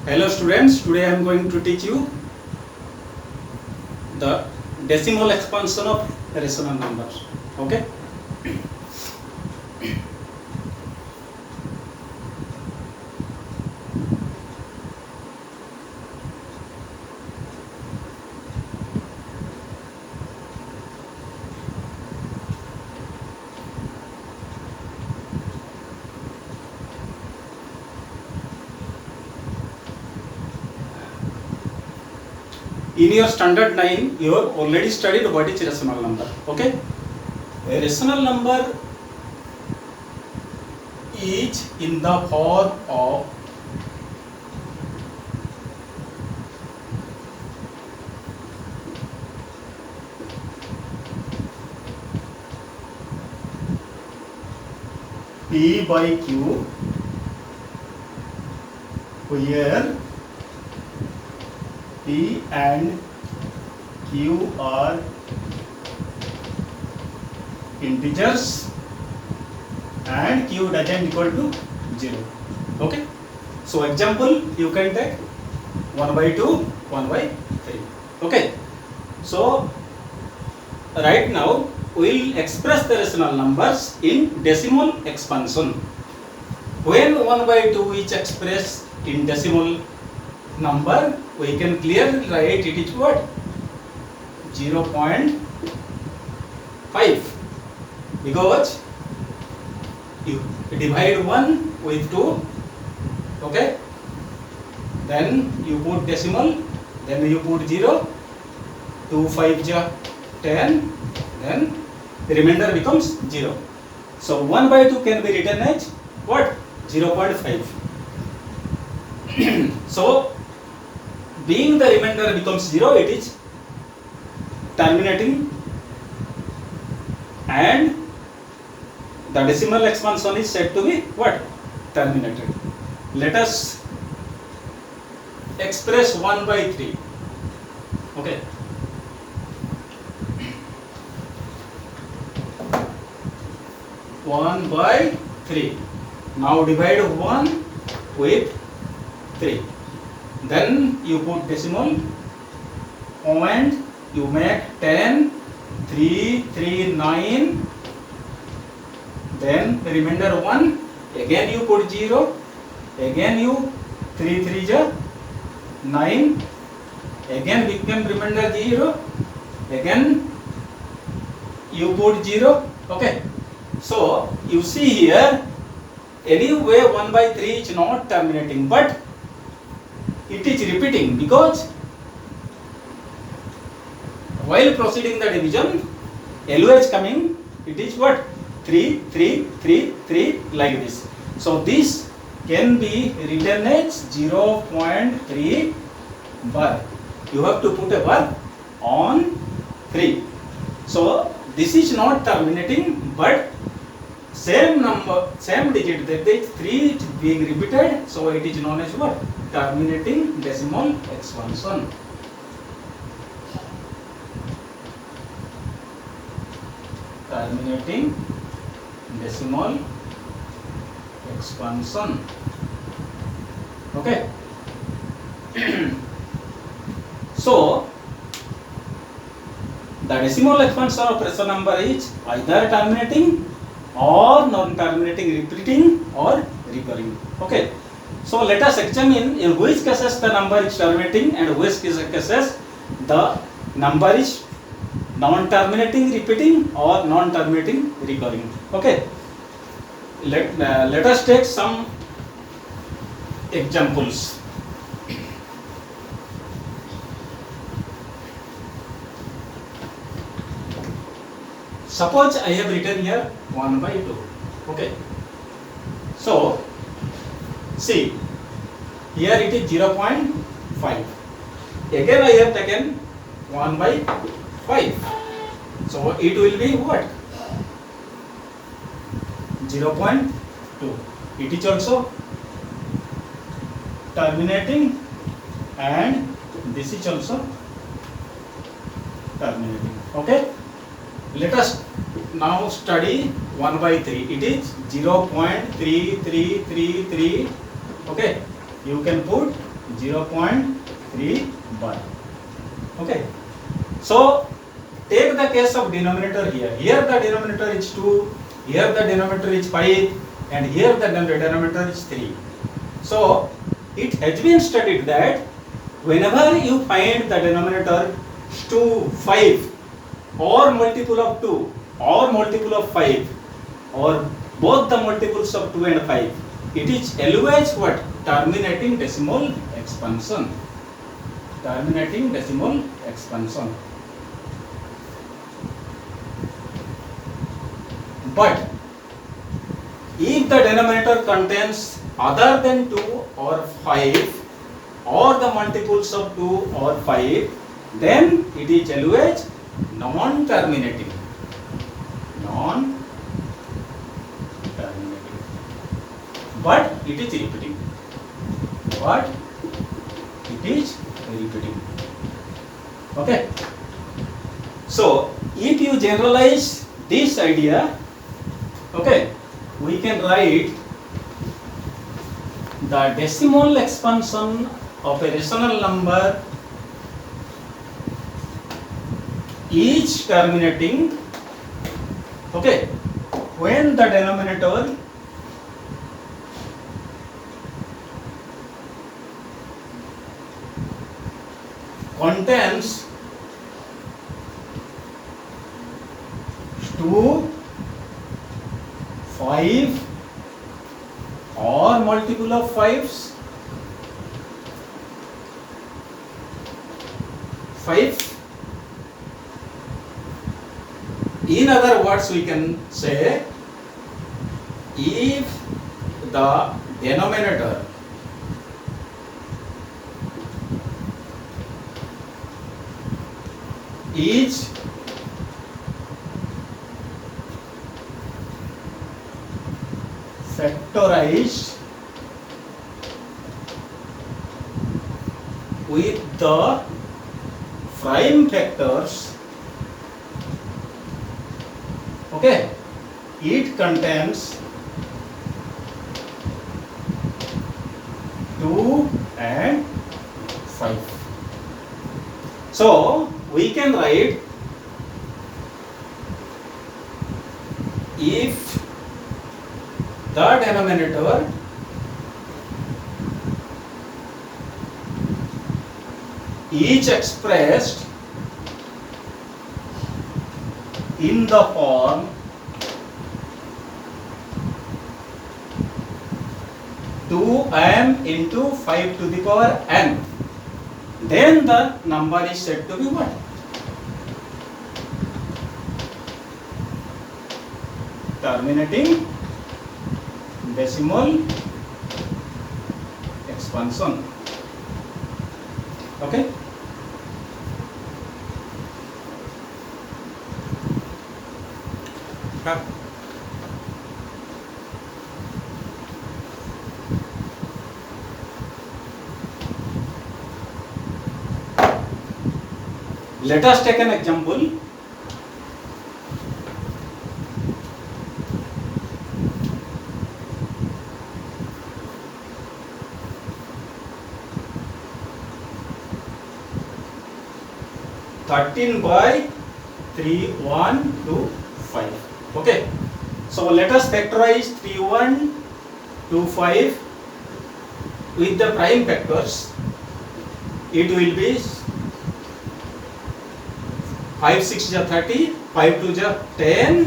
Hello students, today I am going to teach you the decimal expansion of rational numbers. Okay. In your standard 9, you have already studied what is rational number. Okay. A rational number is in the form of P by Q, where P and Q are integers and Q doesn't equal to 0. Okay. So example, you can take 1 by 2, 1 by 3. Okay. So right now we will express the rational numbers in decimal expansion. When 1 by 2 is expressed in decimal number, we can clearly write it is what? 0.5, because you divide 1 with 2, okay, then you put decimal, then you put 0, 2 5 ja 10, then the remainder becomes 0. So 1 by 2 can be written as what? 0.5. So being the remainder becomes 0, it is terminating, and the decimal expansion is said to be what? Terminated. Let us express 1 by 3. Okay. One by 3. Now divide 1 with 3. Then you put decimal and you make 10, 3, 3, 9. Then remainder 1. Again you put 0. Again you 3, 3 ja 9. Again become remainder 0. Again you put 0. Okay. So you see here, anyway 1 by 3 is not terminating, but it is repeating, because while proceeding the division, LOH coming, it is what? 3, 3, 3, 3, like this. So this can be written as 0.3 bar. You have to put a bar on 3. So this is not terminating, but same number, same digit, that is 3 is being repeated, so it is known as what? Terminating decimal expansion. Terminating decimal expansion. Okay. So the decimal expansion of rational number is either terminating or non-terminating, repeating or recurring. Okay. So let us examine in which cases the number is terminating and which cases the number is non-terminating, repeating or non-terminating, recurring. Okay. Let us take some examples. Suppose I have written here 1 by 2. Okay. So see, here it is 0.5. Again I have taken 1 by 5. So it will be what? 0.2. It is also terminating, and this is also terminating. Okay. Let us now study 1 by 3. It is 0.3333. Okay. You can put 0.31. Okay. So take the case of denominator here. Here the denominator is 2, here the denominator is 5, and here the denominator is 3. So it has been studied that whenever you find the denominator 2, 5 or multiple of 2 or multiple of 5 or both the multiples of 2 and 5, it is always what? Terminating decimal expansion. Terminating decimal expansion. But if the denominator contains other than 2 or 5 or the multiples of 2 or 5, then it is always non-terminating. Non-terminating. But it is repeating. But it is repeating. Okay. So if you generalize this idea, okay, we can write the decimal expansion of a rational number is terminating, okay, when the denominator contains 2, 5 or multiple of 5s, 5. In other words, we can say if the denominator is factorized with the prime factors, okay, it contains 2 and 5. So we can write if the denominator is expressed in the form 2m into 5 to the power n, then the number is said to be what? Terminating decimal expansion. Okay. Let us take an example. (13 by 3, 1, 2, 5). Okay. So let us factorize 3, 1, 2, 5 with the prime factors. It will be 5 6 is 30, 5 2 is 10,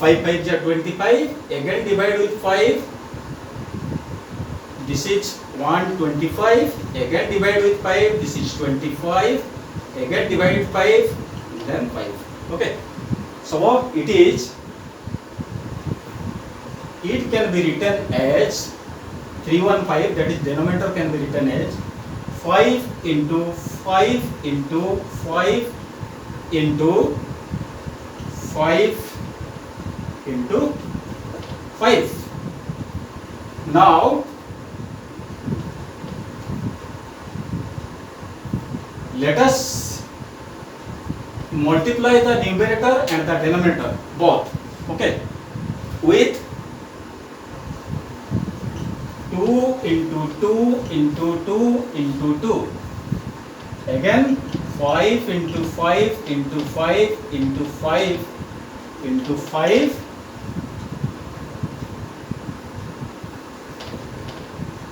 5 5 is 25. Again divide with 5. This is 125. Again divide with 5. This is 25. Again divide with 5. Then 5. Okay. So it can be written as 315. That is denominator can be written as 5 into 5 into 5 into 5 into 5. Now let us multiply the numerator and the denominator both, okay, with 2 into 2 into 2 into 2. Again 5 into 5 into 5 into 5 into 5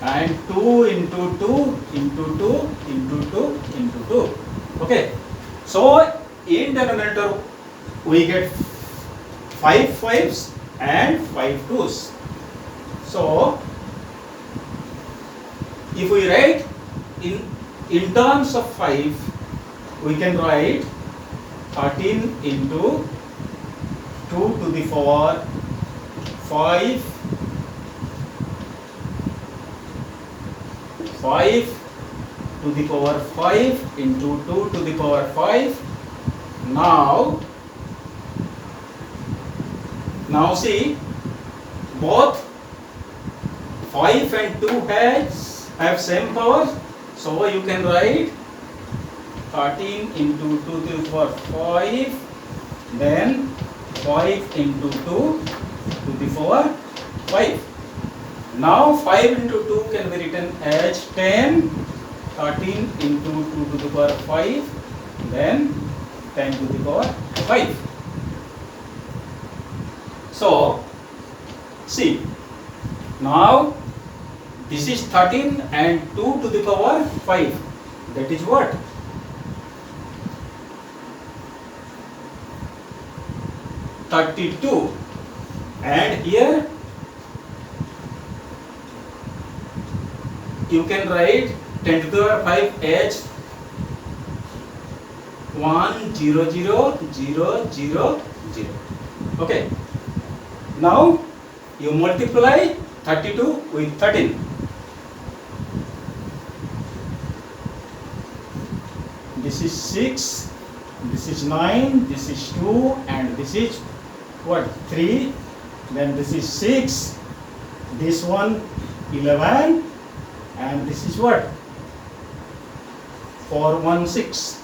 and 2 into 2 into 2 into 2 into 2. Okay. So in denominator we get 5 5s and 5 2s. So if we write in terms of 5, we can write 13 into 2 to the power 5 to the power 5 into 2 to the power 5. Now see, both 5 and 2 have same power, so you can write 13 into 2 to the power 5, then 5 into 2 to the power 5. Now 5 into 2 can be written as 10, 13 into 2 to the power 5, then 10 to the power 5. So see, now this is 13 and 2 to the power 5. That is what? 32. And here you can write 10 to the power 5 as 1 0 0 0 0 0. Okay. Now you multiply 32 with 13. This is 6, this is 9, this is 2, and this is what? 3. Then this is 6, this one 11, and this is what? 416.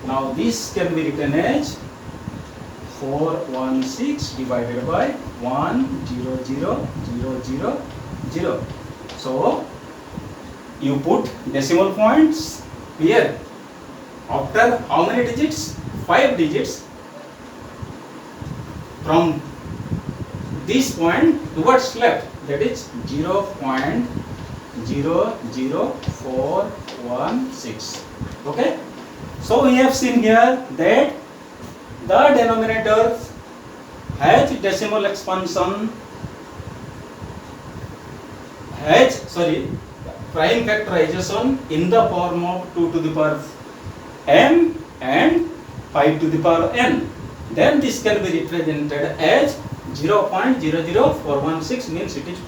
Now this can be written as 416 divided by 1 0 0 0 0 0. So you put decimal points here. After how many digits? 5 digits. From this point towards left, that is 0.00416. Okay. So we have seen here that the denominator has decimal expansion, prime factorization in the form of 2 to the power m and 5 to the power n. Then this can be represented as 0.00416, means it is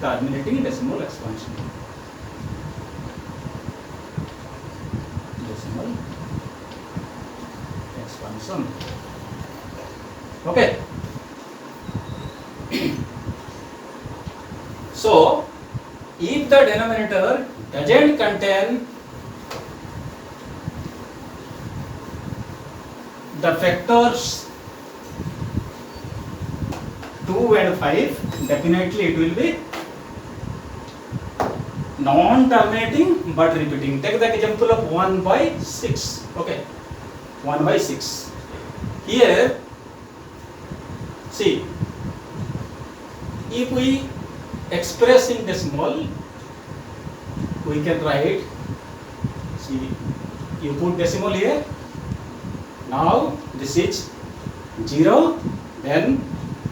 terminating decimal expansion. Decimal expansion. Okay. So if the denominator doesn't contain the factors 2 and 5, definitely it will be non-terminating but repeating. Take the example of 1 by 6. Okay, 1 by 6. Here, see, if we express in decimal, we can write, see, you put decimal here. Now this is 0, then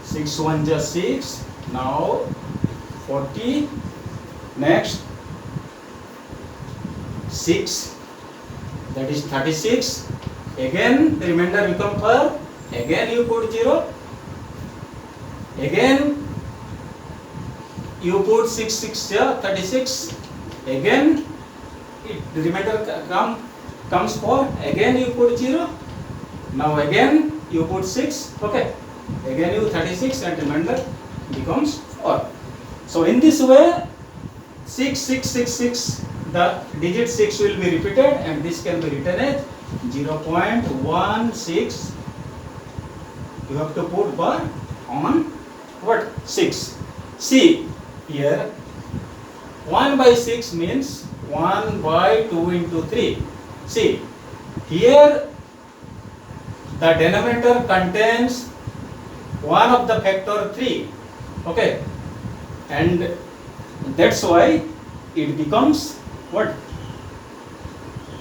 6 1 just 6, now 40, next 6, that is 36, again remainder become 4, again you put 0, again you put 6 6 here, 36, again the remainder comes 4, again you put 0, now again you put 6, okay, again you 36 and remainder becomes 4. So in this way 6 6 6 6 the digit 6 will be repeated and this can be written as 0.16. You have to put bar on what? 6. See here, 1 by 6 means 1 by 2 into 3. See here, the denominator contains one of the factor 3. Okay, and that's why it becomes what?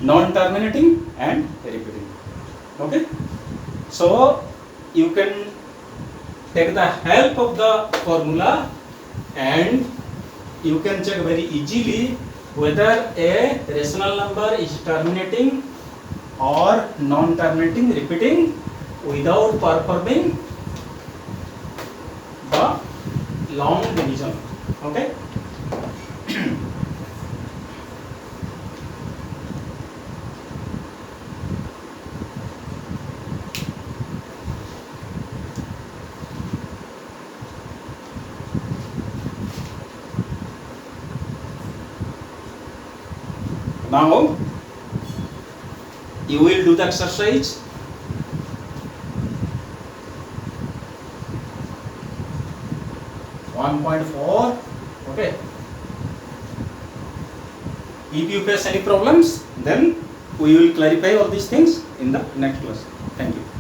Non-terminating and repeating. Okay, so you can take the help of the formula and you can check very easily whether a rational number is terminating or non-terminating, repeating, without performing the long division. Okay. Now you will do the exercise. .4. Okay. If you face any problems, then we will clarify all these things in the next class. Thank you.